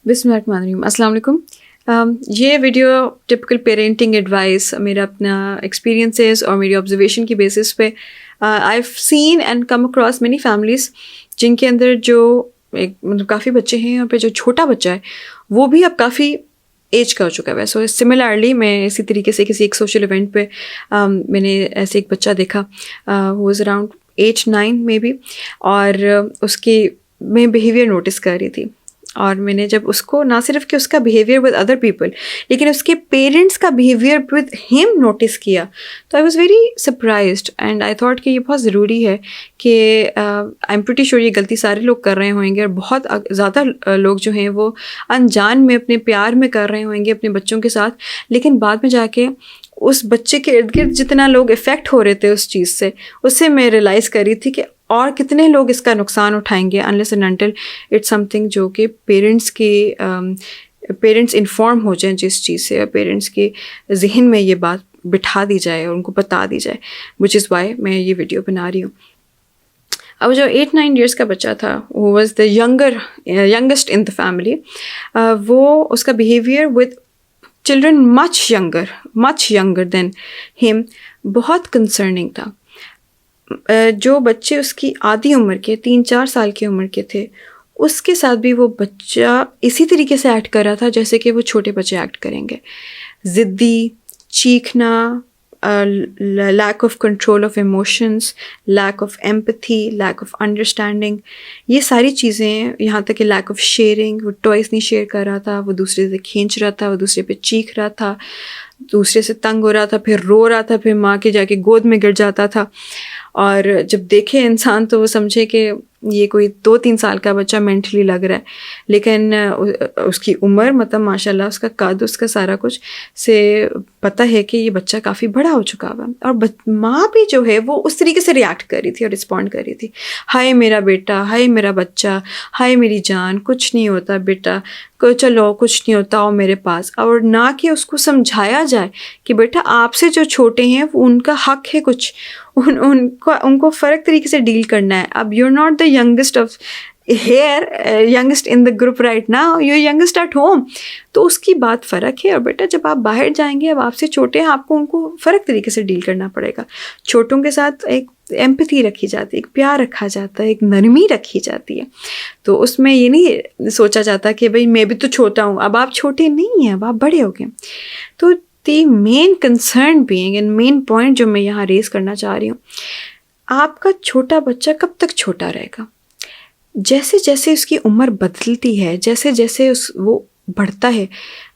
بسم اللہ الرحمن الرحیم. السلام علیکم. یہ ویڈیو ٹپکل پیرنٹنگ ایڈوائس میرا اپنا ایکسپیرینسز اور میری آبزرویشن کی بیسس پہ I have seen and come across many families جن کے اندر جو مطلب کافی بچے ہیں اور پھر جو چھوٹا بچہ ہے وہ بھی اب کافی ایج کا ہو چکا ہے. سو سملرلی میں اسی طریقے سے کسی ایک سوشل ایونٹ پہ میں نے ایسے ایک بچہ دیکھا ہو واز اراؤنڈ ایج 9 میں بھی, اور اس کی میں بیہیویئر نوٹس کر رہی تھی. اور میں نے جب اس کو نہ صرف کہ اس کا بیہیویئر ود ادر پیپل لیکن اس کے پیرنٹس کا بیہیویئر ود ہم نوٹس کیا تو I was very surprised and I thought کہ یہ بہت ضروری ہے کہ آئی ایم پریٹی شیور یہ غلطی سارے لوگ کر رہے ہوئیں گے, اور بہت زیادہ لوگ جو ہیں وہ انجان میں اپنے پیار میں کر رہے ہوئیں گے اپنے بچوں کے ساتھ, لیکن بعد میں جا کے اس بچے کے ارد گرد جتنا لوگ افیکٹ ہو رہے تھے اس چیز سے, اس سے میں ریئلائز کر رہی تھی کہ اور کتنے لوگ اس کا نقصان اٹھائیں گے unless and until it's something جو کہ پیرنٹس انفارم ہو جائیں جس چیز سے, اور پیرنٹس کے ذہن میں یہ بات بٹھا دی جائے اور ان کو بتا دی جائے, وچ از وائی میں یہ ویڈیو بنا رہی ہوں. اب جو 8-9 ایئرس کا بچہ تھا وہ was the youngest in the family, وہ اس کا behaviour with children much younger than ہم بہت کنسرننگ تھا. جو بچے اس کی آدھی عمر کے 3-4 سال کی عمر کے تھے اس کے ساتھ بھی وہ بچہ اسی طریقے سے ایکٹ کر رہا تھا جیسے کہ وہ چھوٹے بچے ایکٹ کریں گے. ضدی, چیخنا, lack of control of emotions, lack of empathy, lack of understanding, یہ ساری چیزیں, یہاں تک کہ لیک آف شیئرنگ, وہ ٹوائز نہیں شیئر کر رہا تھا, وہ دوسرے سے کھینچ رہا تھا, وہ دوسرے پہ چیخ رہا تھا, دوسرے سے تنگ ہو رہا تھا, پھر رو رہا تھا, پھر ماں کے جا کے گود میں گر جاتا تھا. اور جب دیکھے انسان تو وہ سمجھے کہ یہ کوئی 2-3 سال کا بچہ مینٹلی لگ رہا ہے, لیکن اس کی عمر مطلب ماشاء اللہ اس کا قد, اس کا سارا کچھ سے پتہ ہے کہ یہ بچہ کافی بڑا ہو چکا ہوا. اور ماں بھی جو ہے وہ اس طریقے سے ریئیکٹ کر رہی تھی اور رسپونڈ کر رہی تھی, ہائے میرا بیٹا, ہائے میرا بچہ, ہائے میری جان, کچھ نہیں ہوتا بیٹا, چلو کچھ نہیں ہوتا ہو میرے پاس. اور نہ کہ اس کو سمجھایا جائے کہ بیٹا آپ سے جو چھوٹے ہیں وہ ان کا حق ہے کچھ, ان کو فرق طریقے سے ڈیل کرنا ہے. اب you are not the youngest of here, youngest in the group right now, you youngest at home, تو اس کی بات فرق ہے. اور بیٹا جب آپ باہر جائیں گے, اب آپ سے چھوٹے ہیں, آپ کو ان کو فرق طریقے سے ڈیل کرنا پڑے گا. چھوٹوں کے ساتھ ایک ایمپتھی رکھی جاتی ہے, ایک پیار رکھا جاتا ہے, ایک نرمی رکھی جاتی ہے. تو اس میں یہ نہیں سوچا جاتا کہ بھائی میں بھی تو چھوٹا ہوں, اب آپ چھوٹے نہیں ہیں, اب آپ بڑے ہو گئے. تو the main concern being and main point جو میں یہاں ریز کرنا چاہ رہی ہوں, آپ کا چھوٹا بچہ کب تک چھوٹا رہے گا؟ جیسے جیسے اس کی عمر بدلتی ہے, جیسے جیسے وہ بڑھتا ہے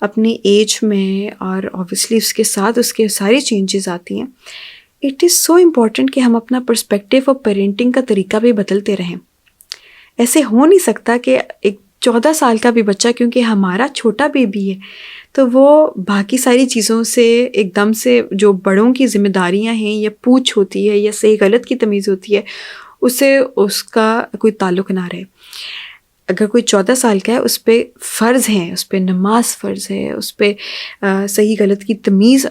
اپنی ایج میں, اور اوبویسلی اس کے ساتھ اس کے ساری چینجز آتی ہیں. اٹ از سو امپورٹنٹ کہ ہم اپنا پرسپیکٹیو اور پیرنٹنگ کا طریقہ بھی بدلتے رہیں. ایسے ہو نہیں سکتا کہ ایک 14 سال کا بھی بچہ, کیونکہ ہمارا چھوٹا بیبی ہے, تو وہ باقی ساری چیزوں سے ایک دم سے جو بڑوں کی ذمہ داریاں ہیں یا پوچھ ہوتی ہے یا صحیح غلط کی تمیز ہوتی ہے اس سے اس کا کوئی تعلق نہ رہے. اگر کوئی 14 سال کا ہے, اس پہ فرض ہیں, اس پہ نماز فرض ہے, اس پہ صحیح غلط کی تمیز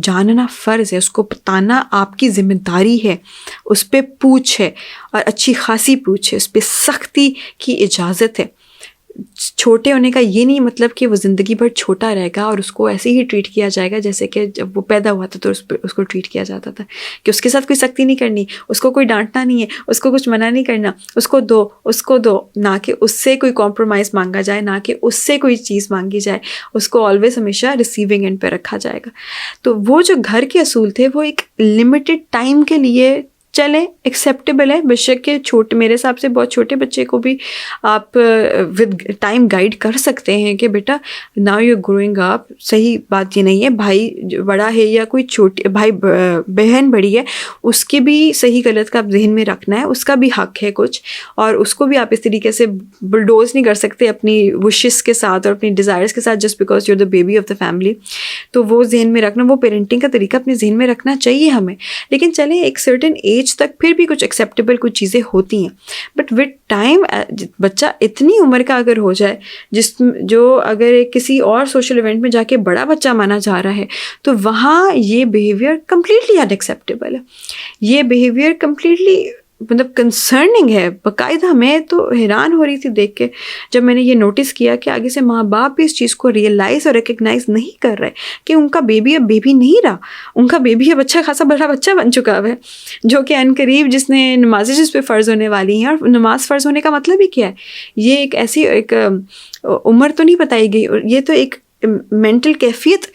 جاننا فرض ہے, اس کو بتانا آپ کی ذمہ داری ہے, اس پہ پوچھ ہے اور اچھی خاصی پوچھ ہے, اس پہ سختی کی اجازت ہے. چھوٹے ہونے کا یہ نہیں مطلب کہ وہ زندگی بھر چھوٹا رہے گا اور اس کو ایسے ہی ٹریٹ کیا جائے گا جیسے کہ جب وہ پیدا ہوا تھا تو اس کو ٹریٹ کیا جاتا تھا, کہ اس کے ساتھ کوئی سختی نہیں کرنی, اس کو کوئی ڈانٹنا نہیں ہے, اس کو کچھ منع نہیں کرنا, اس کو دو, نہ کہ اس سے کوئی کمپرومائز مانگا جائے, نہ کہ اس سے کوئی چیز مانگی جائے, اس کو آلویز ہمیشہ ریسیونگ اینڈ پہ رکھا جائے گا. تو وہ جو گھر کے اصول تھے وہ ایک لمیٹڈ ٹائم کے لیے چلیں, ایکسیپٹیبل ہے. بے شک کہ میرے حساب سے بہت چھوٹے بچے کو بھی آپ ود ٹائم گائیڈ کر سکتے ہیں کہ بیٹا ناؤ یو گروئنگ اپ. صحیح بات یہ نہیں ہے بھائی جو بڑا ہے یا کوئی چھوٹی بھائی بہن بڑی ہے, اس کے بھی صحیح غلط کا آپ ذہن میں رکھنا ہے, اس کا بھی حق ہے کچھ, اور اس کو بھی آپ اس طریقے سے بلڈوز نہیں کر سکتے اپنی وشز کے ساتھ اور اپنی ڈیزائرس کے ساتھ just because you are the baby of the family. تو وہ ذہن میں رکھنا, وہ پیرنٹنگ کا طریقہ اپنے ذہن میں رکھنا چاہیے ہمیں. لیکن چلیں ایک سرٹن ایج تک پھر بھی کچھ ایکسیپٹیبل کچھ چیزیں ہوتی ہیں, بٹ ود ٹائم بچہ اتنی عمر کا اگر ہو جائے جو اگر کسی اور سوشل ایونٹ میں جا کے بڑا بچہ مانا جا رہا ہے, تو وہاں یہ بیہیویئر کمپلیٹلی ان ایکسیپٹیبل ہے. یہ بیہیویئر کمپلیٹلی مطلب کنسرننگ ہے باقاعدہ. میں تو حیران ہو رہی تھی دیکھ کے جب میں نے یہ نوٹس کیا کہ آگے سے ماں باپ بھی اس چیز کو ریئلائز اور ریکگنائز نہیں کر رہے کہ ان کا بیبی اب بیبی نہیں رہا, ان کا بیبی اب اچھا خاصا بڑا بچہ بن چکا ہے, جو کہ ان قریب جس نے نمازیں جس پہ فرض ہونے والی ہیں. اور نماز فرض ہونے کا مطلب ہی کیا ہے, یہ ایک ایسی ایک عمر تو نہیں بتائی گئی, یہ تو ایک مینٹل کیفیت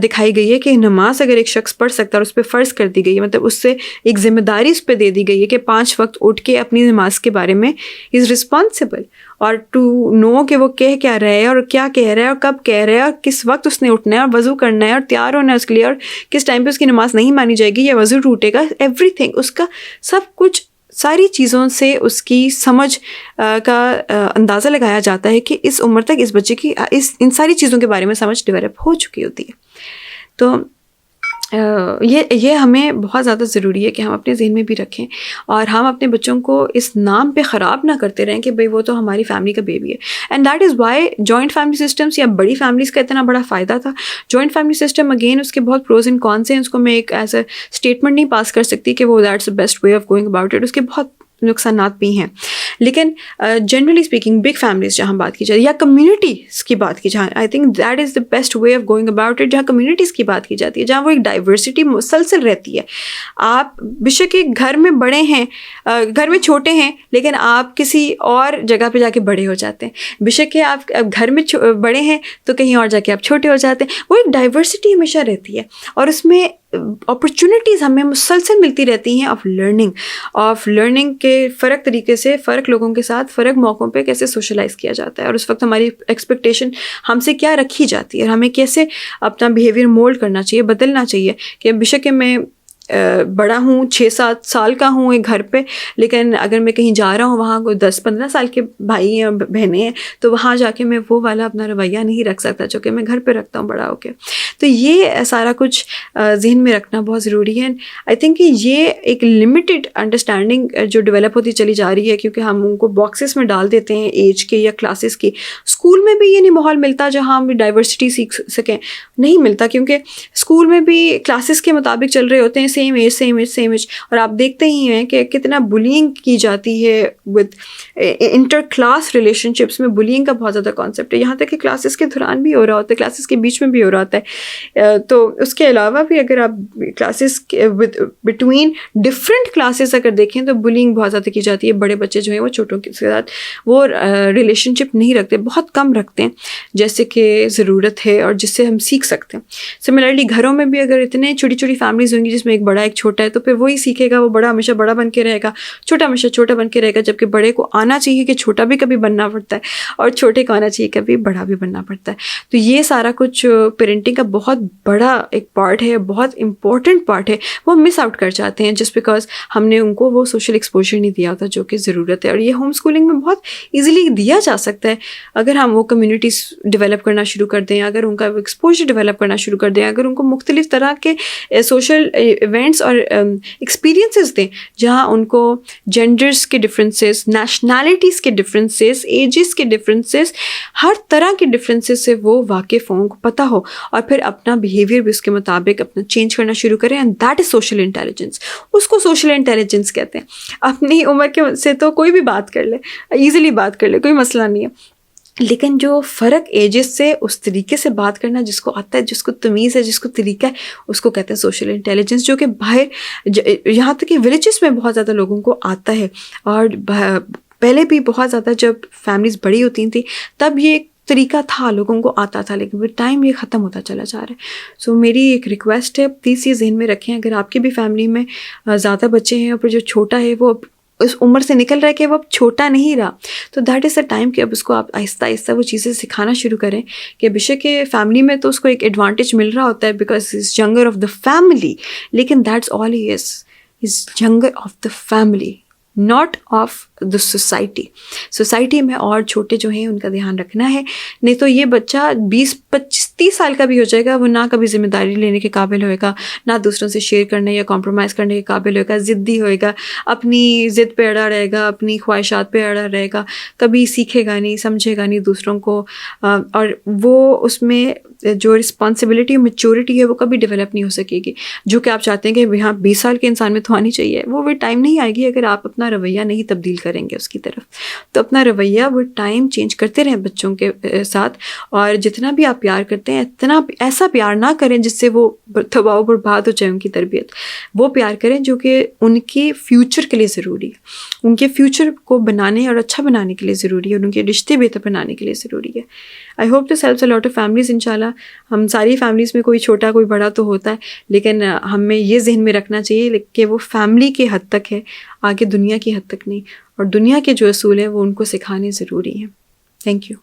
دکھائی گئی ہے کہ نماز اگر ایک شخص پڑھ سکتا ہے اور اس پہ فرض کر دی گئی ہے, مطلب اس سے ایک ذمہ داری اس پہ دے دی گئی ہے کہ 5 وقت اٹھ کے اپنی نماز کے بارے میں از رسپانسبل, اور ٹو نو کہ وہ کہہ کیا رہا ہے اور کیا کہہ رہا ہے اور کب کہہ رہا ہے اور کس وقت اس نے اٹھنا ہے اور وضو کرنا ہے اور تیار ہونا ہے اس کے لیے, اور کس ٹائم پہ اس کی نماز نہیں مانی جائے گی یا وضو ٹوٹے گا, ایوری تھنگ, اس کا سب کچھ ساری چیزوں سے اس کی سمجھ کا اندازہ لگایا جاتا ہے کہ اس عمر تک اس بچے کی ان ساری چیزوں کے بارے میں سمجھ ڈیولپ ہو چکی ہوتی ہے. تو یہ ہمیں بہت زیادہ ضروری ہے کہ ہم اپنے ذہن میں بھی رکھیں اور ہم اپنے بچوں کو اس نام پہ خراب نہ کرتے رہیں کہ بھئی وہ تو ہماری فیملی کا بیبی ہے. And that is why joint family systems یا بڑی فیملیز کا اتنا بڑا فائدہ تھا. جوائنٹ فیملی سسٹم اگین اس کے بہت پروز اینڈ کونس ہیں, اس کو میں ایک ایز اے اسٹیٹمنٹ نہیں پاس کر سکتی کہ وہ that's the best way of going about it, اس کے بہت نقصانات بھی ہیں. لیکن جنرلی اسپیکنگ بگ فیملیز جہاں بات کی جائے یا کمیونٹیز کی بات کی جائے, I think that is the best way of going about it. جہاں کمیونٹیز کی بات کی جاتی ہے, جہاں وہ ایک ڈائیورسٹی مسلسل رہتی ہے. آپ بے شک ایک گھر میں بڑے ہیں, گھر میں چھوٹے ہیں, لیکن آپ کسی اور جگہ پہ جا کے بڑے ہو جاتے ہیں. بے شک ہے آپ گھر میں بڑے ہیں تو کہیں اور جا کے آپ چھوٹے ہو جاتے ہیں. وہ ایک ڈائیورسٹی ہمیشہ رہتی ہے اور اس میں اپرچونیٹیز ہمیں مسلسل ملتی رہتی ہیں آف لرننگ کے فرق طریقے سے, فرق لوگوں کے ساتھ فرق موقعوں پہ کیسے سوشلائز کیا جاتا ہے, اور اس وقت ہماری ایکسپیکٹیشن ہم سے کیا رکھی جاتی ہے اور ہمیں کیسے اپنا بیہیویئر مولڈ کرنا چاہیے, بدلنا چاہیے. کہ بے شک میں بڑا ہوں, 6-7 سال کا ہوں ایک گھر پہ, لیکن اگر میں کہیں جا رہا ہوں وہاں کوئی 10-15 سال کے بھائی ہیں بہنیں ہیں, تو وہاں جا کے میں وہ والا اپنا رویہ نہیں رکھ سکتا جو کہ میں گھر پہ رکھتا ہوں بڑا ہو کے. تو یہ سارا کچھ ذہن میں رکھنا بہت ضروری ہے. آئی تھنک کہ یہ ایک لمیٹڈ انڈرسٹینڈنگ جو ڈیولپ ہوتی چلی جا رہی ہے, کیونکہ ہم ان کو باکسز میں ڈال دیتے ہیں ایج کے یا کلاسز کی. اسکول میں بھی یہ نہیں ماحول ملتا جہاں ہم ڈائیورسٹی سیکھ سکیں, نہیں ملتا, کیونکہ اسکول میں بھی کلاسز کے مطابق چل رہے ہوتے ہیں, سیم ایج. اور آپ دیکھتے ہی ہیں کہ کتنا بلینگ کی جاتی ہے with interclass relationships میں. بلینگ کا بہت زیادہ کانسیپٹ ہے, یہاں تک کہ کلاسز کے دوران بھی ہو رہا ہوتا ہے, کلاسز کے بیچ میں بھی ہو رہا ہوتا ہے. تو اس کے علاوہ بھی اگر آپ کلاسز بٹوین ڈفرینٹ کلاسز اگر دیکھیں تو بلینگ بہت زیادہ کی جاتی ہے. بڑے بچے جو ہیں وہ چھوٹوں کے ساتھ وہ ریلیشن شپ نہیں رکھتے, بہت کم رکھتے ہیں جیسے کہ ضرورت ہے اور جس سے ہم سیکھ سکتے ہیں. سملرلی گھروں میں بھی اگر اتنے چھوٹی چھوٹی فیملیز ہوں گی جس میں ایک بڑا ایک چھوٹا ہے, تو پھر وہی سیکھے گا, وہ بڑا ہمیشہ بڑا بن کے رہے گا, چھوٹا ہمیشہ چھوٹا بن کے رہے گا. جبکہ بڑے کو آنا چاہیے کہ چھوٹا بھی کبھی بننا پڑتا ہے اور چھوٹے کو آنا چاہیے کبھی بڑا بھی بننا پڑتا ہے. تو یہ سارا کچھ پیرنٹنگ کا بہت بڑا ایک پارٹ ہے, بہت امپورٹنٹ پارٹ ہے, وہ مس آؤٹ کر جاتے ہیں جسٹ بیکاز ہم نے ان کو وہ سوشل ایکسپوجر نہیں دیا ہوتا جو کہ ضرورت ہے. اور یہ ہوم اسکولنگ میں بہت ایزیلی دیا جا سکتا ہے اگر ہم وہ کمیونٹیز ڈیولپ کرنا شروع کر دیں, اگر ان کا ایکسپوجر ڈیولپ کرنا شروع کر دیں, اگر ان کو مختلف طرح کے سوشل ایونٹس اور ایکسپیرینسز دیں جہاں ان کو جینڈرس کے ڈفرینسز, نیشنلٹیز کے ڈفرینسز, ایجز کے ڈفرینسز, ہر طرح کے ڈفرینسز سے وہ واقف ہوں, کو پتہ ہو, اور پھر اپنا بیہیویئر بھی اس کے مطابق اپنا چینج کرنا شروع کریں. And that is social intelligence. اس کو سوشل انٹیلیجنس کہتے ہیں. اپنی عمر کے سے تو کوئی بھی بات کر لے, ایزیلی بات کر لے, کوئی مسئلہ نہیں ہے, لیکن جو فرق ایجز سے اس طریقے سے بات کرنا جس کو آتا ہے, جس کو تمیز ہے, جس کو طریقہ ہے, اس کو کہتے ہیں سوشل انٹیلیجنس, جو کہ باہر یہاں تک کہ ولیجز میں بہت زیادہ لوگوں کو آتا ہے. اور پہلے بھی بہت زیادہ جب فیملیز بڑی ہوتی تھیں تب یہ طریقہ تھا, لوگوں کو آتا تھا, لیکن ود ٹائم یہ ختم ہوتا چلا جا رہا ہے. سو میری ایک ریکویسٹ ہے, پلیز یہ ذہن میں رکھیں, اگر آپ کی بھی فیملی میں زیادہ بچے ہیں اور پھر جو چھوٹا ہے وہ اس عمر سے نکل رہا ہے کہ وہ اب چھوٹا نہیں رہا, تو دیٹ از دا ٹائم کہ اب اس کو آپ آہستہ آہستہ وہ چیزیں سکھانا شروع کریں کہ بے شک فیملی میں تو اس کو ایک ایڈوانٹیج مل رہا ہوتا ہے because is younger of the family, لیکن دیٹس آل ہی is younger of the family, not of the society. Society میں اور چھوٹے جو ہیں ان کا دھیان رکھنا ہے, نہیں تو یہ بچہ 20-25-30 سال کا بھی ہو جائے گا, وہ نہ کبھی ذمہ داری لینے کے قابل ہوئے گا, نہ دوسروں سے شیئر کرنے یا کمپرومائز کرنے کے قابل ہوئے گا, ضدی ہوئے گا, اپنی ضد پہ اڑا رہے گا, اپنی خواہشات پہ اڑا رہے گا, کبھی سیکھے گا نہیں, سمجھے گا نہیں دوسروں کو, اور وہ اس میں جو رسپانسبلٹی اور میچورٹی ہے وہ کبھی ڈیولپ نہیں ہو سکے گی. جو کہ آپ چاہتے ہیں کہ یہاں 20 سال کے انسان میں تو آنی چاہیے, وہ ٹائم نہیں آئے گی اگر آپ اپنا رویہ نہیں تبدیل کریں گے اس کی طرف. تو اپنا رویہ وہ ٹائم چینج کرتے رہیں بچوں کے ساتھ, اور جتنا بھی آپ پیار کرتے ہیں اتنا ایسا پیار نہ کریں جس سے وہ تباہ و برباد ہو جائے ان کی تربیت. وہ پیار کریں جو کہ ان کے فیوچر کے لیے ضروری ہے, ان کے فیوچر کو بنانے اور اچھا بنانے کے لیے ضروری ہے, اور ان کے رشتے بہتر بنانے کے لیے ضروری ہے. I hope this helps a lot of families. انشاءاللہ ہم ساری فیملیز میں کوئی چھوٹا کوئی بڑا تو ہوتا ہے, لیکن ہمیں یہ ذہن میں رکھنا چاہیے کہ وہ فیملی کے حد تک ہے, آگے دنیا کی حد تک نہیں, اور دنیا کے جو اصول ہیں وہ ان کو سکھانے ضروری ہیں. Thank you.